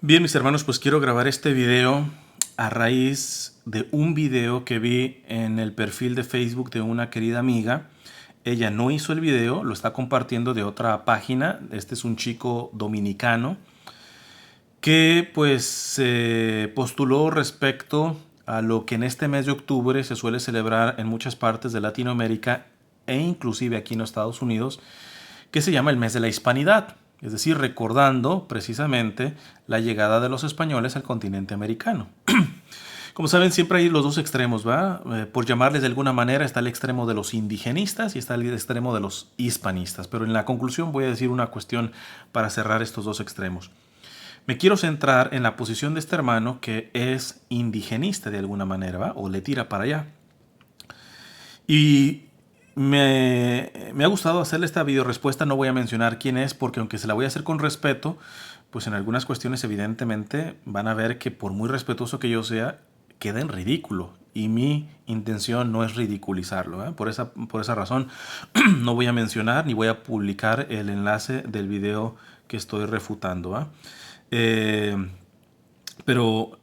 Bien, mis hermanos, pues quiero grabar este video a raíz de un video que vi en el perfil de Facebook de una querida amiga. Ella no hizo el video, lo está compartiendo de otra página. Este es un chico dominicano que pues se postuló respecto a lo que en este mes de octubre se suele celebrar en muchas partes de Latinoamérica e inclusive aquí en los Estados Unidos, que se llama el mes de la hispanidad, es decir, recordando precisamente la llegada de los españoles al continente americano. Como saben, siempre hay los dos extremos, ¿va? Por llamarles de alguna manera, está el extremo de los indigenistas y está el extremo de los hispanistas. Pero en la conclusión voy a decir una cuestión para cerrar estos dos extremos. Me quiero centrar en la posición de este hermano que es indigenista de alguna manera, ¿va? O le tira para allá. Y me ha gustado hacerle esta video respuesta. No voy a mencionar quién es porque aunque se la voy a hacer con respeto, pues en algunas cuestiones evidentemente van a ver que por muy respetuoso que yo sea, queda en ridículo. Y mi intención no es ridiculizarlo, ¿eh? Por esa razón no voy a mencionar ni voy a publicar el enlace del video que estoy refutando, ¿eh? Eh, pero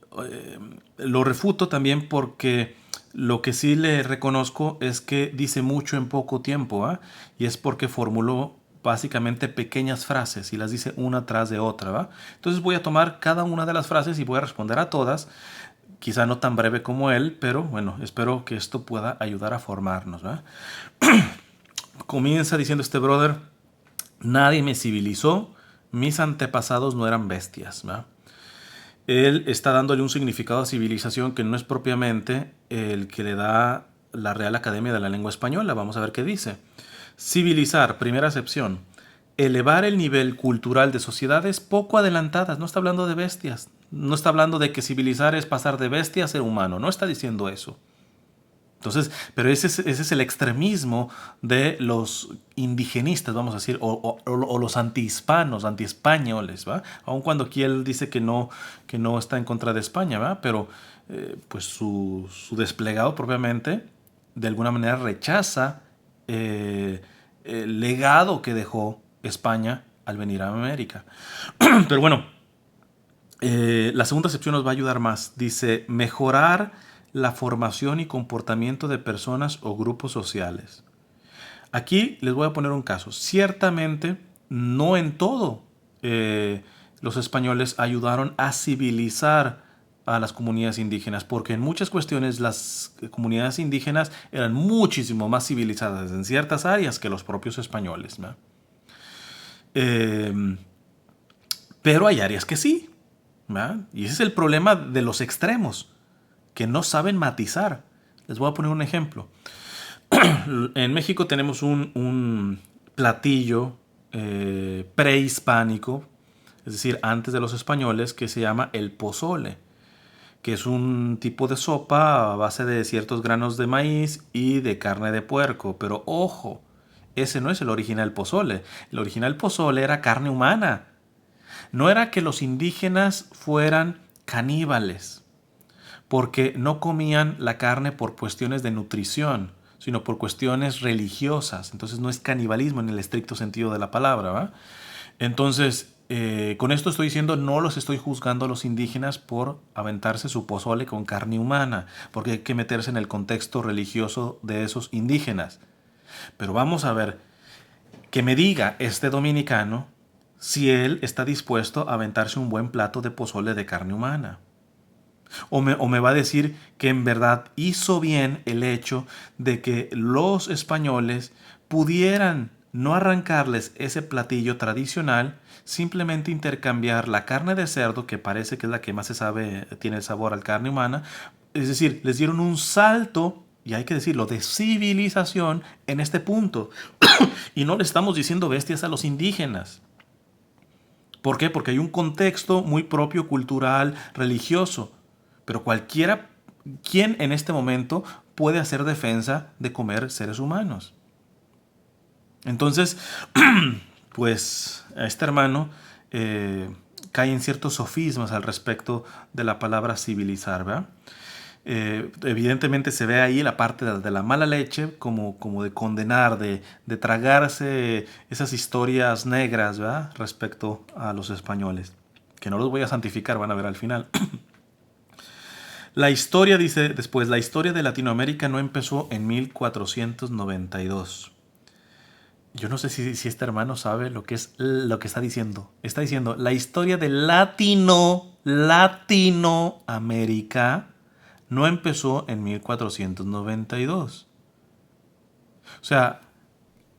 lo refuto también porque lo que sí le reconozco es que dice mucho en poco tiempo, ¿eh? Y es porque formuló básicamente pequeñas frases y las dice una tras de otra, ¿va? Entonces voy a tomar cada una de las frases y voy a responder a todas, quizá no tan breve como él, pero bueno, espero que esto pueda ayudar a formarnos, ¿va? Comienza diciendo este brother: nadie me civilizó, mis antepasados no eran bestias, ¿va? Él está dándole un significado a civilización que no es propiamente el que le da la Real Academia de la Lengua Española. Vamos a ver qué dice. Civilizar, primera acepción: elevar el nivel cultural de sociedades poco adelantadas. No está hablando de bestias. No está hablando de que civilizar es pasar de bestia a ser humano. No está diciendo eso. Entonces, pero ese es el extremismo de los indigenistas, vamos a decir, o los antihispanos, antiespañoles, ¿va? Aun cuando aquí él dice que no está en contra de España, ¿va? Pero pues su desplegado propiamente de alguna manera rechaza el legado que dejó España al venir a América. Pero bueno, la segunda sección nos va a ayudar más. Dice: mejorar la formación y comportamiento de personas o grupos sociales. Aquí les voy a poner un caso. Ciertamente, no en todo los españoles ayudaron a civilizar a las comunidades indígenas, porque en muchas cuestiones las comunidades indígenas eran muchísimo más civilizadas en ciertas áreas que los propios españoles, ¿no? Eh, pero hay áreas que sí, ¿verdad? Y ese es el problema de los extremos, que no saben matizar. Les voy a poner un ejemplo. En México tenemos un platillo prehispánico, es decir, antes de los españoles, que se llama el pozole, que es un tipo de sopa a base de ciertos granos de maíz y de carne de puerco. Pero ojo, ese no es el original pozole. El original pozole era carne humana. No era que los indígenas fueran caníbales, porque no comían la carne por cuestiones de nutrición, sino por cuestiones religiosas. Entonces no es canibalismo en el estricto sentido de la palabra, ¿va? Entonces, con esto estoy diciendo, no los estoy juzgando a los indígenas por aventarse su pozole con carne humana, porque hay que meterse en el contexto religioso de esos indígenas. Pero vamos a ver, que me diga este dominicano si él está dispuesto a aventarse un buen plato de pozole de carne humana. O me va a decir que en verdad hizo bien el hecho de que los españoles pudieran no arrancarles ese platillo tradicional, simplemente intercambiar la carne de cerdo, que parece que es la que más se sabe, tiene el sabor al carne humana. Es decir, les dieron un salto, y hay que decirlo, de civilización en este punto. Y no le estamos diciendo bestias a los indígenas. ¿Por qué? Porque hay un contexto muy propio, cultural, religioso. Pero cualquiera, ¿quién en este momento puede hacer defensa de comer seres humanos? Entonces, pues a este hermano cae en ciertos sofismas al respecto de la palabra civilizar, ¿verdad? Evidentemente se ve ahí la parte de la mala leche, como de condenar, de tragarse esas historias negras, ¿verdad? Respecto a los españoles, que no los voy a santificar, van a ver al final. La historia, dice después, la historia de Latinoamérica no empezó en 1492. Yo no sé si este hermano sabe lo que está diciendo. Está diciendo, la historia de Latinoamérica no empezó en 1492. O sea,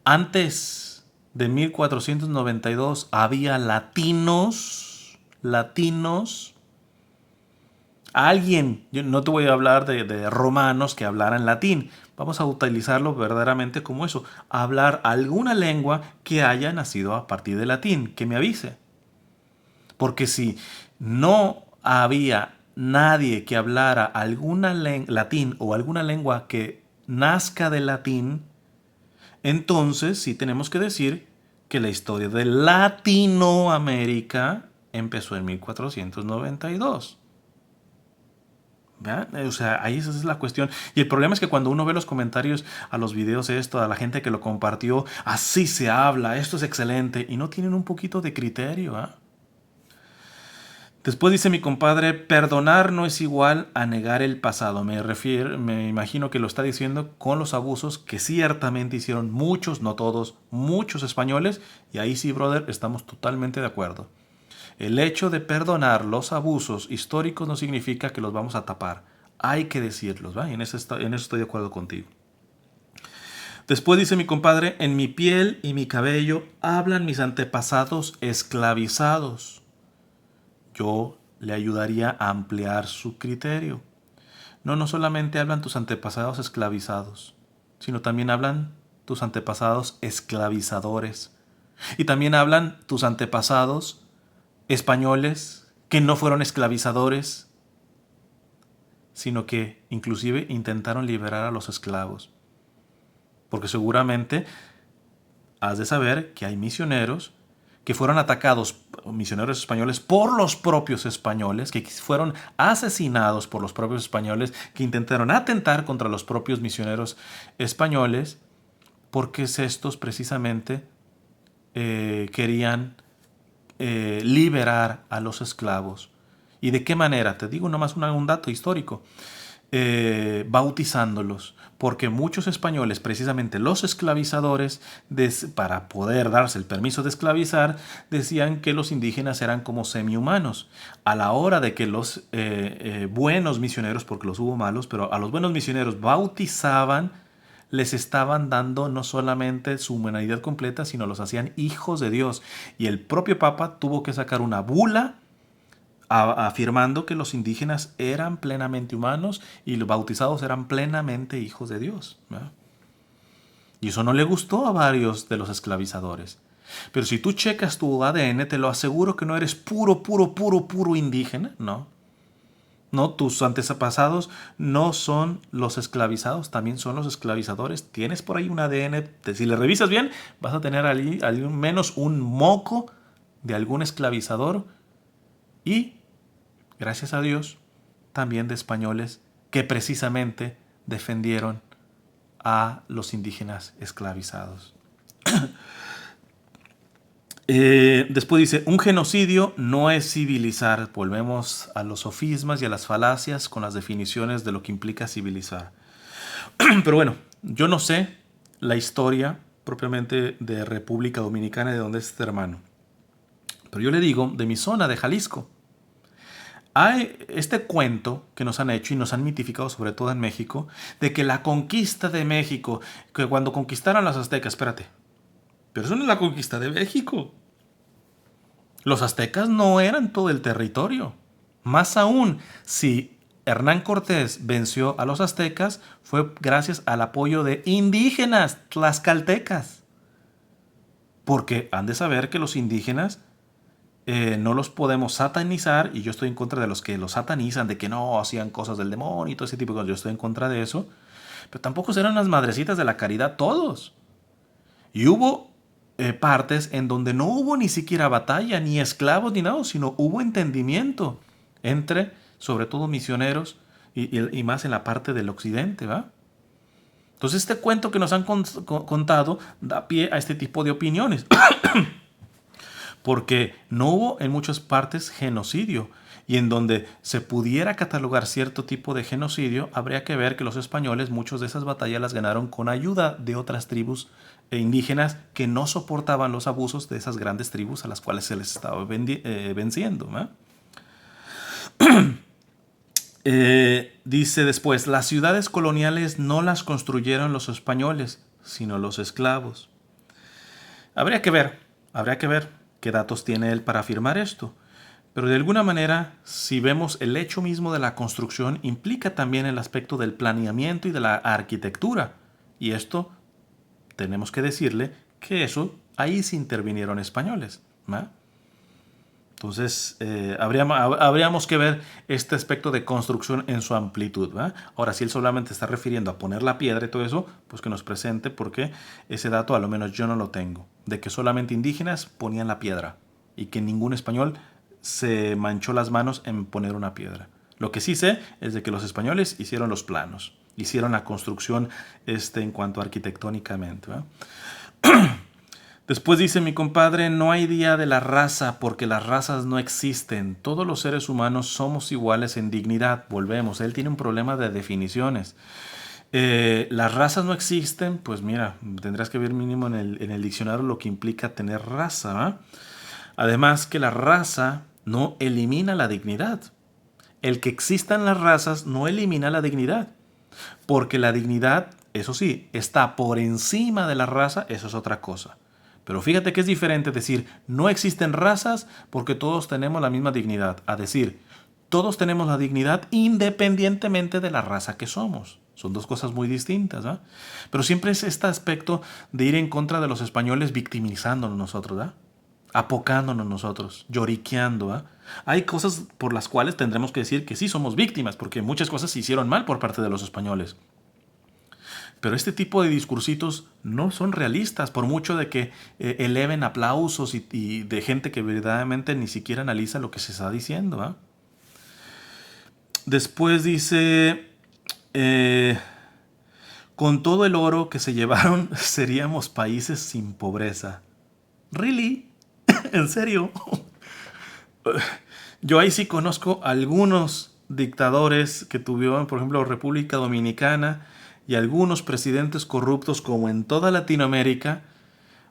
antes de 1492 había latinos. Alguien, yo no te voy a hablar de romanos que hablaran latín. Vamos a utilizarlo verdaderamente como eso. Hablar alguna lengua que haya nacido a partir de latín, que me avise. Porque si no había nadie que hablara alguna latín o alguna lengua que nazca de latín, entonces sí tenemos que decir que la historia de Latinoamérica empezó en 1492. ¿Verdad? O sea, ahí esa es la cuestión. Y el problema es que cuando uno ve los comentarios a los videos, a la gente que lo compartió, así se habla, esto es excelente, y no tienen un poquito de criterio. ¿Eh? Después dice mi compadre, perdonar no es igual a negar el pasado. Me imagino que lo está diciendo con los abusos que ciertamente hicieron muchos, no todos, muchos españoles, y ahí sí, brother, estamos totalmente de acuerdo. El hecho de perdonar los abusos históricos no significa que los vamos a tapar. Hay que decirlos, ¿va? Y en eso estoy de acuerdo contigo. Después dice mi compadre, en mi piel y mi cabello hablan mis antepasados esclavizados. Yo le ayudaría a ampliar su criterio. No solamente hablan tus antepasados esclavizados, sino también hablan tus antepasados esclavizadores. Y también hablan tus antepasados españoles que no fueron esclavizadores, sino que inclusive intentaron liberar a los esclavos. Porque seguramente has de saber que hay misioneros que fueron atacados, misioneros españoles, por los propios españoles, que fueron asesinados por los propios españoles, que intentaron atentar contra los propios misioneros españoles, porque estos precisamente querían liberar a los esclavos. ¿Y de qué manera? Te digo nomás un dato histórico. Bautizándolos, porque muchos españoles, precisamente los esclavizadores, para poder darse el permiso de esclavizar, decían que los indígenas eran como semi-humanos. A la hora de que los buenos misioneros, porque los hubo malos, pero a los buenos misioneros bautizaban, les estaban dando no solamente su humanidad completa, sino los hacían hijos de Dios. Y el propio Papa tuvo que sacar una bula afirmando que los indígenas eran plenamente humanos y los bautizados eran plenamente hijos de Dios. ¿Verdad? Y eso no le gustó a varios de los esclavizadores. Pero si tú checas tu ADN, te lo aseguro que no eres puro indígena, no. No, tus antepasados no son los esclavizados, también son los esclavizadores. Tienes por ahí un ADN, si le revisas bien, vas a tener al menos un moco de algún esclavizador y, gracias a Dios, también de españoles que precisamente defendieron a los indígenas esclavizados. Después dice, un genocidio no es civilizar. Volvemos a los sofismas y a las falacias con las definiciones de lo que implica civilizar. Pero bueno, yo no sé la historia propiamente de República Dominicana, de donde es este hermano. Pero yo le digo, de mi zona, de Jalisco. Hay este cuento que nos han hecho y nos han mitificado, sobre todo en México, de que la conquista de México, que cuando conquistaron los aztecas, espérate, pero eso no es la conquista de México. Los aztecas no eran todo el territorio. Más aún, si Hernán Cortés venció a los aztecas, fue gracias al apoyo de indígenas tlaxcaltecas. Porque han de saber que los indígenas no los podemos satanizar, y yo estoy en contra de los que los satanizan, de que no hacían cosas del demonio y todo ese tipo de cosas. Yo estoy en contra de eso. Pero tampoco eran las madrecitas de la caridad todos. Y hubo partes en donde no hubo ni siquiera batalla, ni esclavos, ni nada, sino hubo entendimiento entre, sobre todo, misioneros y más en la parte del occidente, ¿va? Entonces este cuento que nos han contado da pie a este tipo de opiniones. porque no hubo en muchas partes genocidio. Y en donde se pudiera catalogar cierto tipo de genocidio, habría que ver que los españoles muchas de esas batallas las ganaron con ayuda de otras tribus indígenas que no soportaban los abusos de esas grandes tribus a las cuales se les estaba venciendo, ¿no? Dice después, las ciudades coloniales no las construyeron los españoles, sino los esclavos. Habría que ver qué datos tiene él para afirmar esto. Pero de alguna manera, si vemos el hecho mismo de la construcción, implica también el aspecto del planeamiento y de la arquitectura. Y esto, tenemos que decirle que eso, ahí sí intervinieron españoles, ¿no? Entonces, habríamos que ver este aspecto de construcción en su amplitud, ¿va? Ahora, si él solamente está refiriendo a poner la piedra y todo eso, pues que nos presente, porque ese dato a lo menos yo no lo tengo, de que solamente indígenas ponían la piedra y que ningún español se manchó las manos en poner una piedra. Lo que sí sé es de que los españoles hicieron los planos, hicieron la construcción en cuanto arquitectónicamente, ¿va? Después dice mi compadre, no hay día de la raza porque las razas no existen. Todos los seres humanos somos iguales en dignidad. Volvemos, él tiene un problema de definiciones. Las razas no existen, pues mira, tendrás que ver mínimo en el diccionario lo que implica tener raza, ¿eh? Además que la raza no elimina la dignidad. El que existan las razas no elimina la dignidad. Porque la dignidad, eso sí, está por encima de la raza, eso es otra cosa. Pero fíjate que es diferente decir no existen razas porque todos tenemos la misma dignidad, a decir todos tenemos la dignidad independientemente de la raza que somos. Son dos cosas muy distintas, ¿eh? Pero siempre es este aspecto de ir en contra de los españoles victimizándonos nosotros, ¿eh? Apocándonos nosotros, lloriqueando, ¿eh? Hay cosas por las cuales tendremos que decir que sí somos víctimas, porque muchas cosas se hicieron mal por parte de los españoles. Pero este tipo de discursitos no son realistas, por mucho de que eleven aplausos y de gente que verdaderamente ni siquiera analiza lo que se está diciendo, ¿eh? Después dice, con todo el oro que se llevaron, seríamos países sin pobreza. ¿Really? ¿En serio? Yo ahí sí conozco algunos dictadores que tuvieron, por ejemplo, República Dominicana, y algunos presidentes corruptos como en toda Latinoamérica.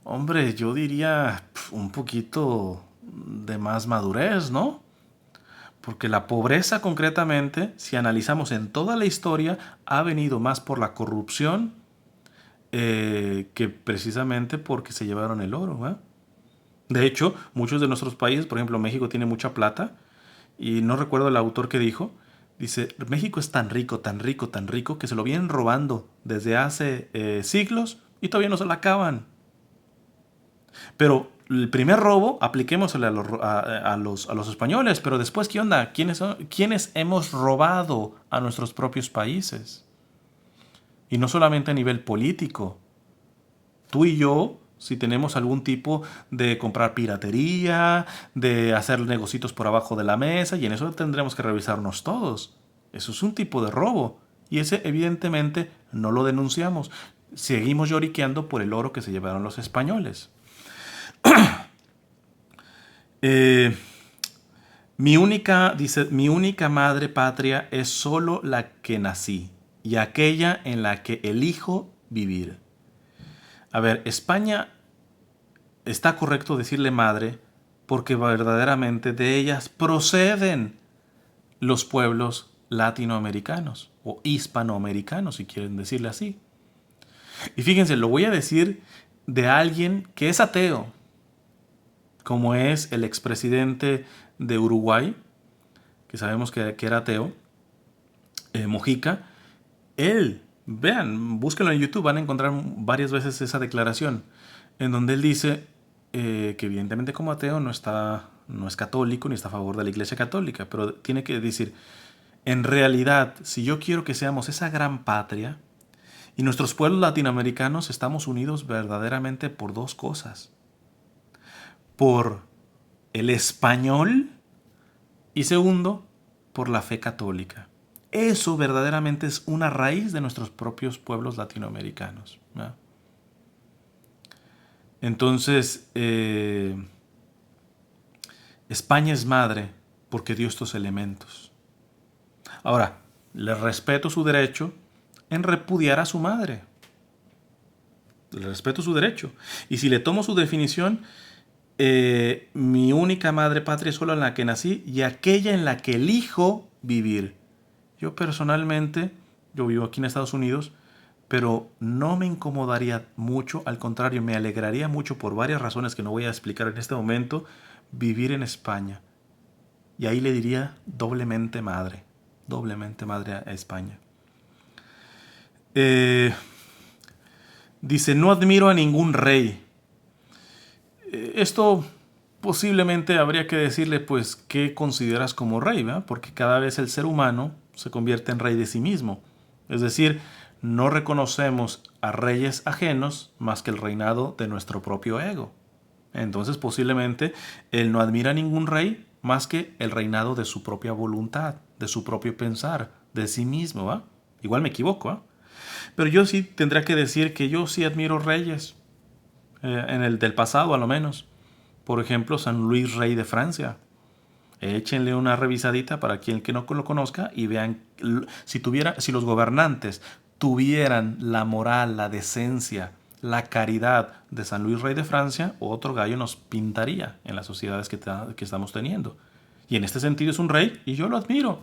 Hombre, yo diría un poquito de más madurez, ¿no? Porque la pobreza concretamente, si analizamos en toda la historia, ha venido más por la corrupción que precisamente porque se llevaron el oro, ¿eh? De hecho, muchos de nuestros países, por ejemplo, México tiene mucha plata, y no recuerdo el autor que dijo, dice, México es tan rico, tan rico, tan rico, que se lo vienen robando desde hace siglos y todavía no se la acaban. Pero el primer robo, apliquémosle a los españoles, pero después, ¿qué onda? ¿Quiénes hemos robado a nuestros propios países? Y no solamente a nivel político. Tú y yo, si tenemos algún tipo de comprar piratería, de hacer negocios por abajo de la mesa, y en eso tendremos que revisarnos todos. Eso es un tipo de robo. Y ese evidentemente no lo denunciamos. Seguimos lloriqueando por el oro que se llevaron los españoles. Dice, mi única madre patria es solo la que nací y aquella en la que elijo vivir. A ver, España está correcto decirle madre porque verdaderamente de ellas proceden los pueblos latinoamericanos o hispanoamericanos, si quieren decirle así. Y fíjense, lo voy a decir de alguien que es ateo, como es el expresidente de Uruguay, que sabemos que era ateo, Mujica. Él, vean, búsquenlo en YouTube, van a encontrar varias veces esa declaración, en donde él dice que evidentemente como ateo no es católico ni está a favor de la Iglesia Católica, pero tiene que decir, en realidad, si yo quiero que seamos esa gran patria, y nuestros pueblos latinoamericanos estamos unidos verdaderamente por dos cosas. Por el español y segundo, por la fe católica. Eso verdaderamente es una raíz de nuestros propios pueblos latinoamericanos, ¿no? Entonces, España es madre porque dio estos elementos. Ahora, le respeto su derecho en repudiar a su madre. Le respeto su derecho. Y si le tomo su definición, mi única madre patria es solo en la que nací y aquella en la que elijo vivir. Yo personalmente, yo vivo aquí en Estados Unidos, pero no me incomodaría mucho, al contrario, me alegraría mucho por varias razones que no voy a explicar en este momento, vivir en España. Y ahí le diría doblemente madre a España. Eh, Dice, no admiro a ningún rey. Esto posiblemente habría que decirle, pues, ¿qué consideras como rey? ¿Verdad? Porque cada vez el ser humano se convierte en rey de sí mismo. Es decir, no reconocemos a reyes ajenos más que el reinado de nuestro propio ego. Entonces, posiblemente, él no admira a ningún rey más que el reinado de su propia voluntad, de su propio pensar, de sí mismo. ¿Va? Igual me equivoco, ¿va? Pero yo sí tendría que decir que yo sí admiro reyes, en el del pasado a lo menos. Por ejemplo, San Luis Rey de Francia. Échenle una revisadita para quien que no lo conozca y vean si los gobernantes tuvieran la moral, la decencia, la caridad de San Luis Rey de Francia, otro gallo nos pintaría en las sociedades que estamos teniendo. Y en este sentido es un rey y yo lo admiro.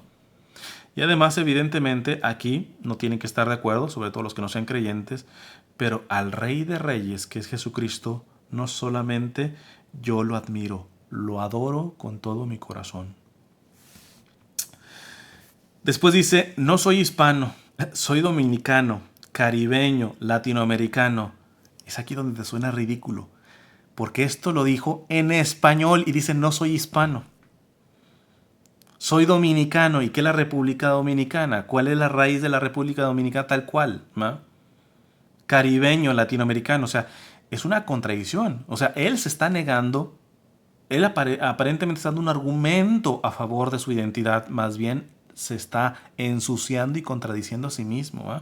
Y además, evidentemente, aquí no tienen que estar de acuerdo, sobre todo los que no sean creyentes, pero al Rey de Reyes, que es Jesucristo, no solamente yo lo admiro, lo adoro con todo mi corazón. Después dice, no soy hispano, soy dominicano, caribeño, latinoamericano. Es aquí donde te suena ridículo, porque esto lo dijo en español y dice, no soy hispano. Soy dominicano. ¿Y qué es la República Dominicana? ¿Cuál es la raíz de la República Dominicana tal cual? ¿No? Caribeño, latinoamericano. O sea, es una contradicción. O sea, él se está negando, él aparentemente está dando un argumento a favor de su identidad, más bien se está ensuciando y contradiciendo a sí mismo. ¿Eh?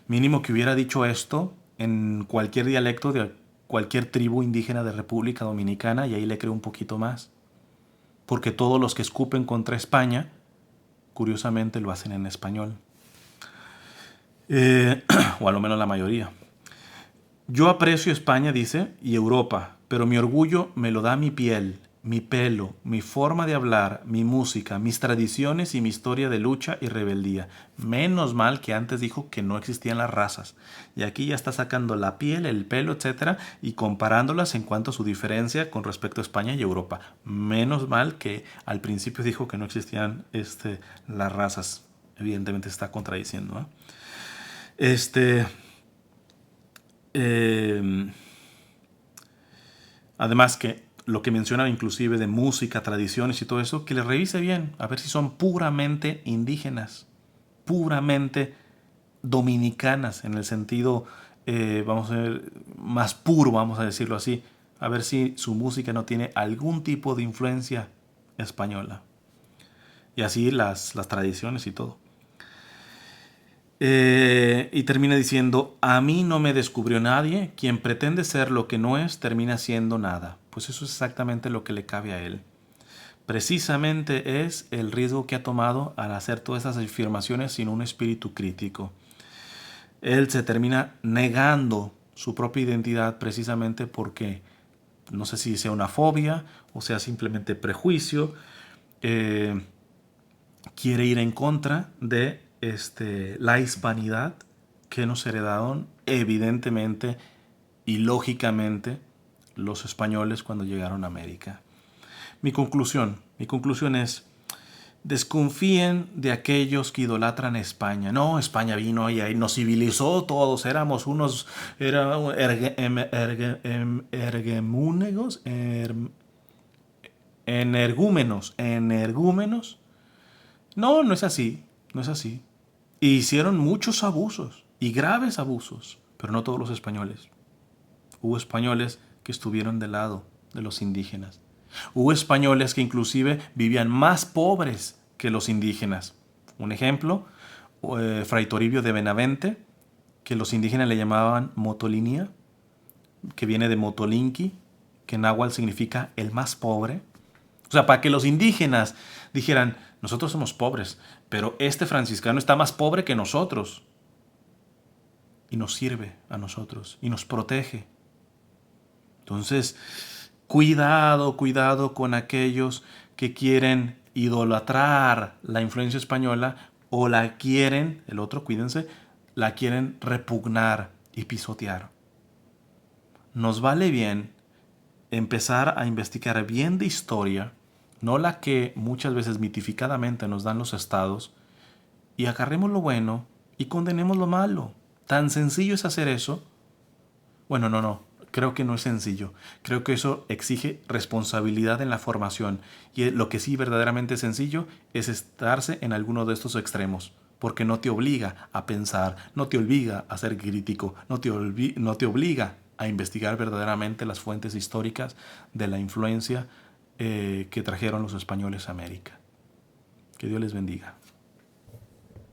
Mínimo que hubiera dicho esto en cualquier dialecto de cualquier tribu indígena de República Dominicana y ahí le creo un poquito más. Porque todos los que escupen contra España, curiosamente lo hacen en español. O a lo menos la mayoría. Yo aprecio España, dice, y Europa, pero mi orgullo me lo da mi piel, mi pelo, mi forma de hablar, mi música, mis tradiciones y mi historia de lucha y rebeldía. Menos mal que antes dijo que no existían las razas. Y aquí ya está sacando la piel, el pelo, etcétera, y comparándolas en cuanto a su diferencia con respecto a España y Europa. Menos mal que al principio dijo que no existían las razas. Evidentemente se está contradiciendo. ¿Eh? Eh, Además que lo que menciona inclusive de música, tradiciones y todo eso, que le revise bien, a ver si son puramente indígenas, puramente dominicanas, en el sentido, vamos a ver, más puro, vamos a decirlo así, a ver si su música no tiene algún tipo de influencia española. Y así las tradiciones y todo. Y termina diciendo, a mí no me descubrió nadie, quien pretende ser lo que no es termina siendo nada. Pues eso es exactamente lo que le cabe a él. Precisamente es el riesgo que ha tomado al hacer todas esas afirmaciones sin un espíritu crítico. Él se termina negando su propia identidad precisamente porque no sé si sea una fobia o sea simplemente prejuicio. Eh, Quiere ir en contra de la hispanidad que nos heredaron evidentemente y lógicamente los españoles cuando llegaron a América. Mi conclusión es, desconfíen de aquellos que idolatran a España. No, España vino y ahí nos civilizó todos, éramos unos ergemúnegos, energúmenos. No, no es así, no es así. Y hicieron muchos abusos, y graves abusos, pero no todos los españoles. Hubo españoles que estuvieron del lado de los indígenas. Hubo españoles que inclusive vivían más pobres que los indígenas. Un ejemplo, Fray Toribio de Benavente, que los indígenas le llamaban motolinía, que viene de motolinqui, que náhuatl significa el más pobre. O sea, para que los indígenas dijeran, nosotros somos pobres, pero este franciscano está más pobre que nosotros. Y nos sirve a nosotros y nos protege. Entonces, cuidado, cuidado con aquellos que quieren idolatrar la influencia española o la quieren, el otro, cuídense, la quieren repugnar y pisotear. Nos vale bien empezar a investigar bien de historia, no la que muchas veces mitificadamente nos dan los estados, y agarremos lo bueno y condenemos lo malo. Tan sencillo es hacer eso. Bueno, no. Creo que no es sencillo. Creo que eso exige responsabilidad en la formación. Y lo que sí verdaderamente es sencillo es estarse en alguno de estos extremos. Porque no te obliga a pensar, no te obliga a ser crítico, no te obliga a investigar verdaderamente las fuentes históricas de la influencia que trajeron los españoles a América. Que Dios les bendiga.